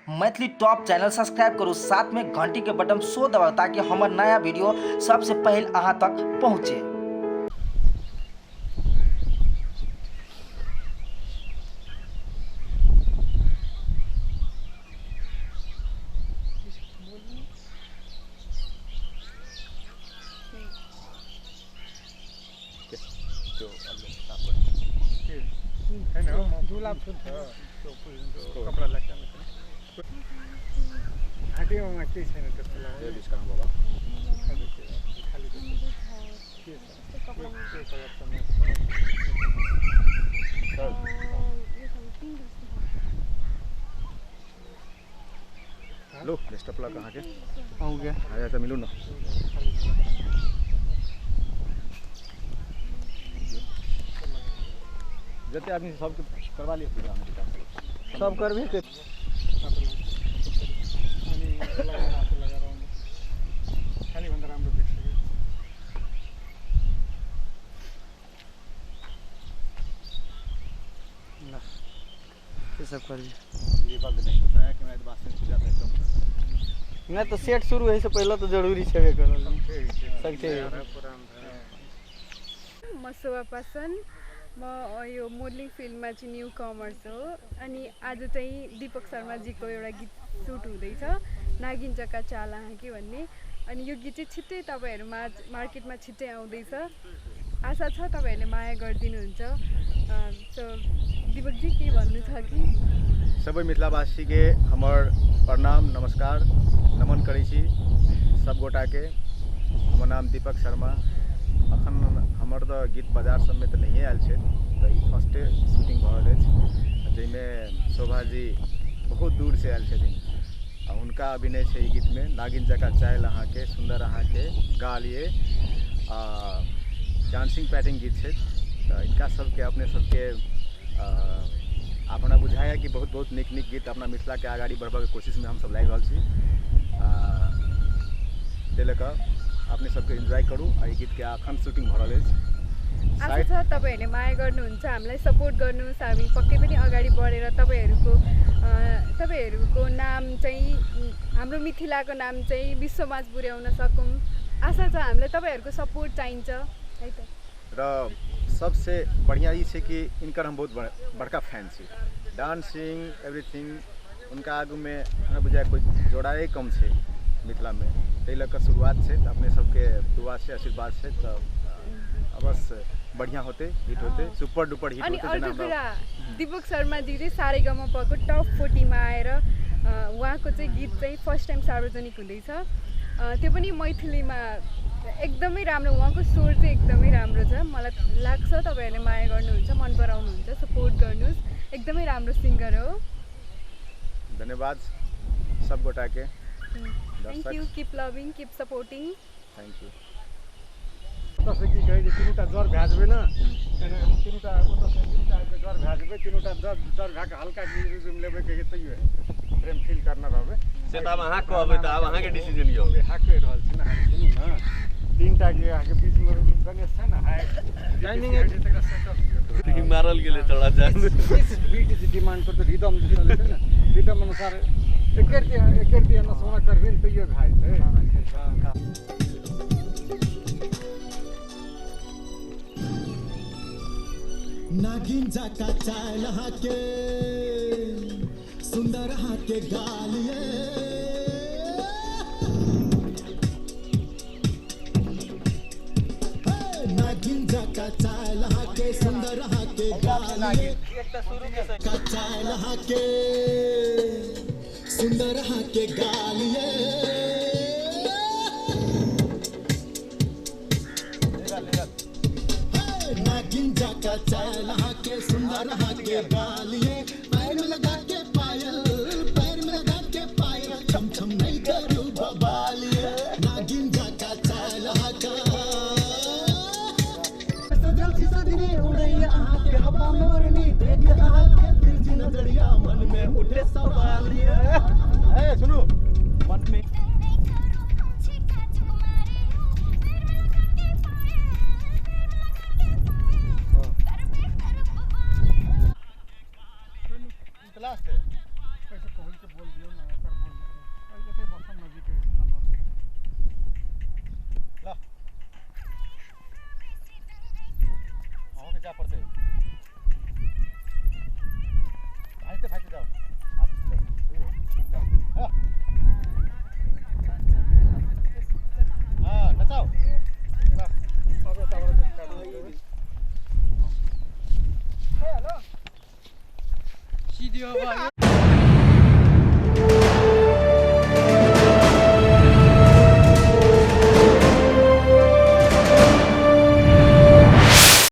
Maithili top channel subscribe करू, साथ में घंटी के बटन सो दबाओ ताकि हमार नया वीडियो सबसे पहले अहाँ तक पहुँचे। कपड़ा लाग्छ घाँटीमा केही छैन त्यसको लागि बाबा खाली लो बेस्ट ऑफ लक। कहाँ के आउँ गया आया तो मिलूँ ना। जते आदमी सब करवा लिए पूजा में सब करबे के खाली भन्दा राम्रो देख्छ ल के सब करबे। ये बात नहीं बताया कि मैं बात से पूजा एकदम नहीं तो सेट शुरू है से पहले तो जरूरी छेबे करल सकते म शोभा पासन म यो मोडलिङ फिल्डमा चाहिँ न्यू कमर्स हो। अनि आज चाहिँ दीपक शर्माजीको एउटा गीत सुट हुँदैछ, नागिन चक्का चाला हाँकी भन्ने। अनि यो गीत चाहिँ छिट्टै तपाईँहरूमा मार्केटमा छिट्टै आउँदैछ। आशा छ तपाईँहरूले माया गरिदिनुहुन्छ। सो दीपकजी के भन्नु छ कि? सबै मिथिलावासी के हमर प्रणाम नमस्कार नमन करै छी सब गोटा के। हमर नाम दीपक शर्मा। अखन हमर तो गीत बाजार सब में तो नहीं आयल छे, तो फर्स्टे शूटिंग भ रहल अछि, जैमे शोभा जी बहुत दूर से आयल छथिन। उनका अभिनय है गीत में नागिन जका चायल अहाँ के सुंदर अहाँ के गालिए डांसिंग पैटिंग गीत है। तो इनका सबके अपने सबके अपना बुझाया कि बहुत बहुत निक निक गीत अपना मिथिला के आगाड़ी बढ़बा के कोशिश में हम सब लागि रहल छी। तै लऽ कऽ अपने सबके इन्जॉय करू। आ गीत के अखन शूटिंग भ रहल अछि। आशा छ तपाईँहरूले माया गर्नुहुन्छ, हामीलाई सपोर्ट गर्नुहोस्। हामी पक्कै पनि अगाडि बढेर तपाईँहरूको नाम चाहिँ हाम्रो मिथिलाको नाम चाहिँ विश्वमाझ पुर्याउन सकौँ। आशा छ हामीलाई तपाईँहरूको सपोर्ट चाहिन्छ है त। र सबसे बढ़िया ये है कि इनकर हम बहुत बड़का फैन छी। डांसिंग एवरीथिंग उनका आगू में हमरा बुझाय कोई जोड़ाए कम है मिथिला में। तै लऽ कऽ शुरुआत से अपने सबके दुआ से आशीर्वाद से तो अवश्य बढ़िया होते हिट होते सुपर डुपर हिट अनि होते। अर्को कुरा दीपक शर्माजी चाहिँ सारेगामापाको टप 40 मा आएर उहाँको चाहिँ गीत चाहिँ फर्स्ट टाइम सार्वजनिक हुँदैछ। त्यो पनि मैथिलीमा एकदमै राम्रो। उहाँको स्वर चाहिँ एकदमै राम्रो छ। मलाई लाग्छ तपाईँहरूले माया गर्नुहुन्छ, मन पराउनुहुन्छ, सपोर्ट गर्नुहोस्। एकदमै राम्रो सिङ्गर हो। धन्यवाद सब गोटा के। Thank you, keep loving, keep supporting. Thank you. तसे कि कहिले तिनवटा जर भ्याजबे न तिनवटा उता से तिनवटा जर भ्याजबे तिनवटा जर भ्याक हल्का रिज्यूम लेबे के त यो प्रेम फील करना रहबे से त अब अहाँ कहबै त अब अहाँ के डिसीजन यो हाकै रहल छी न। सुनु न तीनटा के आके बीच में गणेश छ न हाय टाइमिंग एक तक सेटअप मारल गेले चढा जान बीट इज डिमांड पर तो रिदम चले छ न। रिदम अनुसार एकेरती नसोना करबे त यो घाय छै। नागिन जाका चाल हाके सुंदर हाके गालिए नागिन जाका चाल हाके सुंदर हाके गालिए का चाल हाके सुंदर हाके गालिए नागिन जाका चाल हाके सुंदर हाके गालिए पैर में लगा के पायल छम छम नहीं करू बबालिए नागिन जाका चाल हाका सजल शीशा दिने उड़ैया हाके हवा मोरनी देख हाके तिरछी नजरिया मन में उठे सवाल ये ए सुनो मन में लास्ट है कैसे पहुंच के बोल दियो ना। जा पड़ते भागते जाओ आप लो। हाँ नचाओ अब यताबाट सिडियो भयो